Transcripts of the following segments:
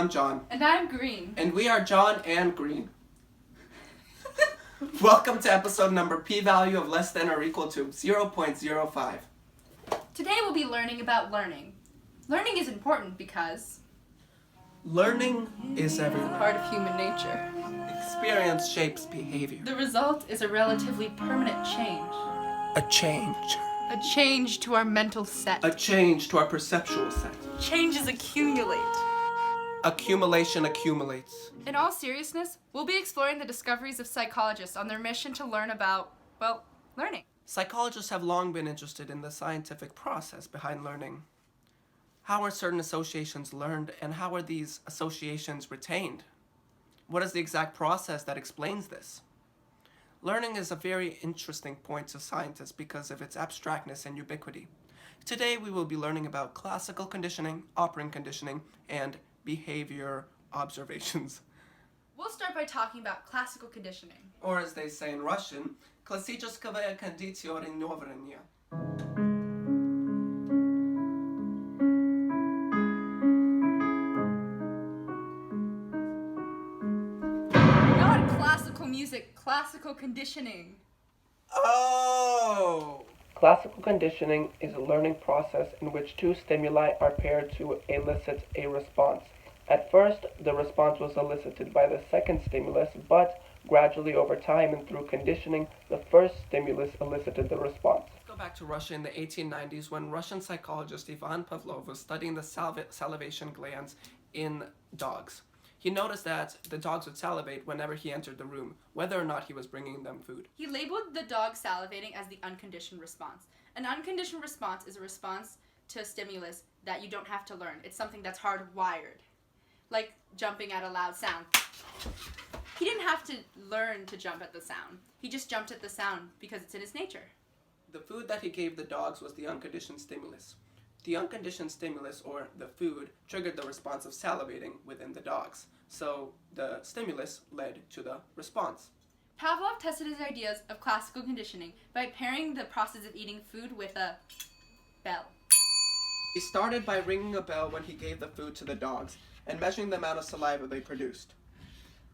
I'm John. And I'm Green. And we are John and Green. Welcome to episode number p-value of less than or equal to 0.05. Today we'll be learning about learning. Learning is important because Learning is everywhere. part of human nature. Experience shapes behavior. The result is a relatively permanent change. A change. A change to our mental set. A change to our perceptual set. Changes accumulate. Accumulation accumulates. In all seriousness, we'll be exploring the discoveries of psychologists on their mission to learn about, learning. Psychologists have long been interested in the scientific process behind learning. How are certain associations learned, and how are these associations retained? What is the exact process that explains this? Learning is a very interesting point to scientists because of its abstractness and ubiquity. Today we will be learning about classical conditioning, operant conditioning, and behavior observations. We'll start by talking about classical conditioning. Or as they say in Russian, классическое кондиционирование. Not classical music, classical conditioning. Oh! Classical conditioning is a learning process in which two stimuli are paired to elicit a response. At first, the response was elicited by the second stimulus, but gradually over time and through conditioning, the first stimulus elicited the response. Let's go back to Russia in the 1890s when Russian psychologist Ivan Pavlov was studying the salivation glands in dogs. He noticed that the dogs would salivate whenever he entered the room, whether or not he was bringing them food. He labeled the dog salivating as the unconditioned response. An unconditioned response is a response to a stimulus that you don't have to learn. It's something that's hardwired, like jumping at a loud sound. He didn't have to learn to jump at the sound. He just jumped at the sound because it's in his nature. The food that he gave the dogs was the unconditioned stimulus. The unconditioned stimulus, or the food, triggered the response of salivating within the dogs. So the stimulus led to the response. Pavlov tested his ideas of classical conditioning by pairing the process of eating food with a bell. He started by ringing a bell when he gave the food to the dogs and measuring the amount of saliva they produced.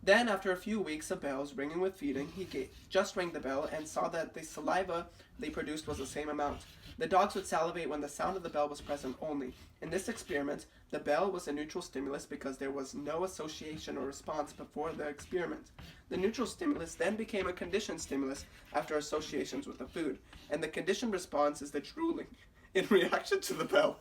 Then, after a few weeks of bells ringing with feeding, he just rang the bell and saw that the saliva they produced was the same amount. The dogs would salivate when the sound of the bell was present only. In this experiment, the bell was a neutral stimulus because there was no association or response before the experiment. The neutral stimulus then became a conditioned stimulus after associations with the food, and the conditioned response is the drooling in reaction to the bell.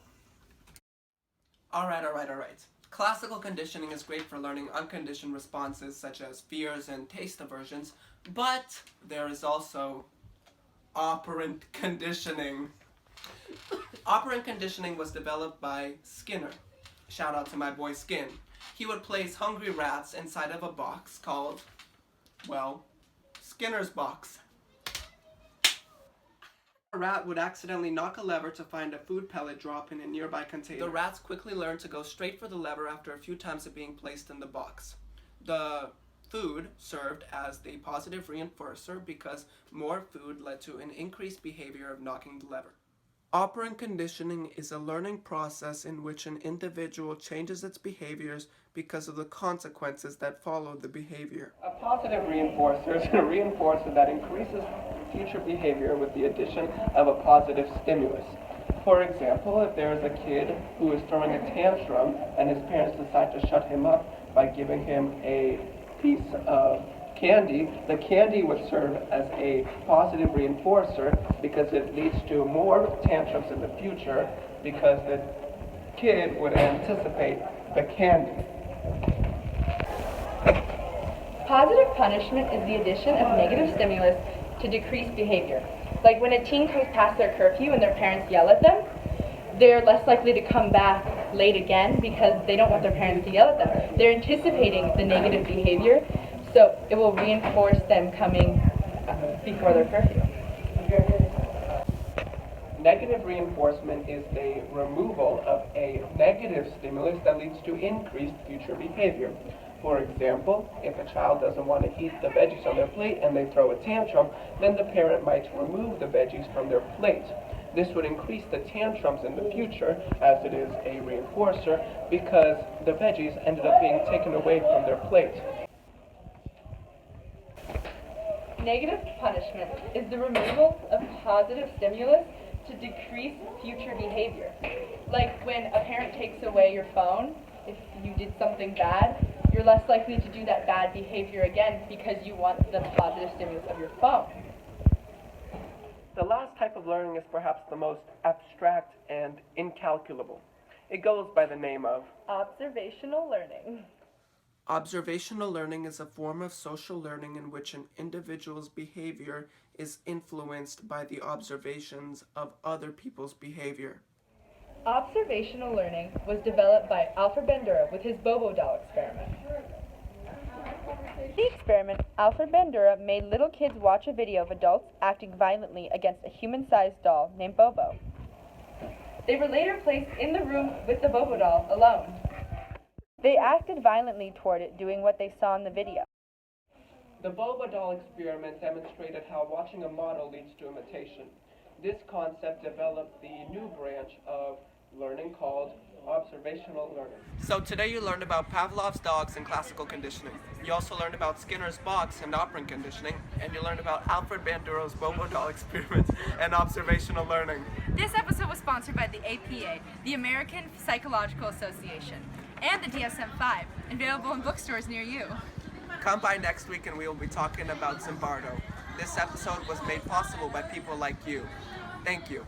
Alright. Classical conditioning is great for learning unconditioned responses such as fears and taste aversions, but there is also operant conditioning. Operant conditioning was developed by Skinner. Shout out to my boy Skin. He would place hungry rats inside of a box called, Skinner's box. A rat would accidentally knock a lever to find a food pellet drop in a nearby container. The rats quickly learned to go straight for the lever after a few times of being placed in the box. The food served as the positive reinforcer because more food led to an increased behavior of knocking the lever. Operant conditioning is a learning process in which an individual changes its behaviors because of the consequences that follow the behavior. A positive reinforcer is a reinforcer that increases future behavior with the addition of a positive stimulus. For example, if there is a kid who is throwing a tantrum and his parents decide to shut him up by giving him a piece of candy, the candy would serve as a positive reinforcer because it leads to more tantrums in the future because the kid would anticipate the candy. Positive punishment is the addition of negative stimulus to decrease behavior. Like when a teen comes past their curfew and their parents yell at them, they're less likely to come back late again because they don't want their parents to yell at them. They're anticipating the negative behavior, so it will reinforce them coming before their curfew. Negative reinforcement is the removal of a negative stimulus that leads to increased future behavior. For example, if a child doesn't want to eat the veggies on their plate and they throw a tantrum, then the parent might remove the veggies from their plate. This would increase the tantrums in the future, as it is a reinforcer, because the veggies ended up being taken away from their plate. Negative punishment is the removal of positive stimulus to decrease future behavior. Like when a parent takes away your phone, if you did something bad, you're less likely to do that bad behavior again because you want the positive stimulus of your phone. The last type of learning is perhaps the most abstract and incalculable. It goes by the name of observational learning. Observational learning is a form of social learning in which an individual's behavior is influenced by the observations of other people's behavior. Observational learning was developed by Alfred Bandura with his Bobo doll experiment. The experiment, Alfred Bandura made little kids watch a video of adults acting violently against a human-sized doll named Bobo. They were later placed in the room with the Bobo doll alone. They acted violently toward it, doing what they saw in the video. The Bobo doll experiment demonstrated how watching a model leads to imitation. This concept developed the new branch of learning called observational learning. So today you learned about Pavlov's dogs and classical conditioning. You also learned about Skinner's box and operant conditioning, and you learned about Alfred Bandura's Bobo doll experiment and observational learning. This episode was sponsored by the APA, the American Psychological Association, and the DSM-5, available in bookstores near you. Come by next week and we will be talking about Zimbardo. This episode was made possible by people like you. Thank you.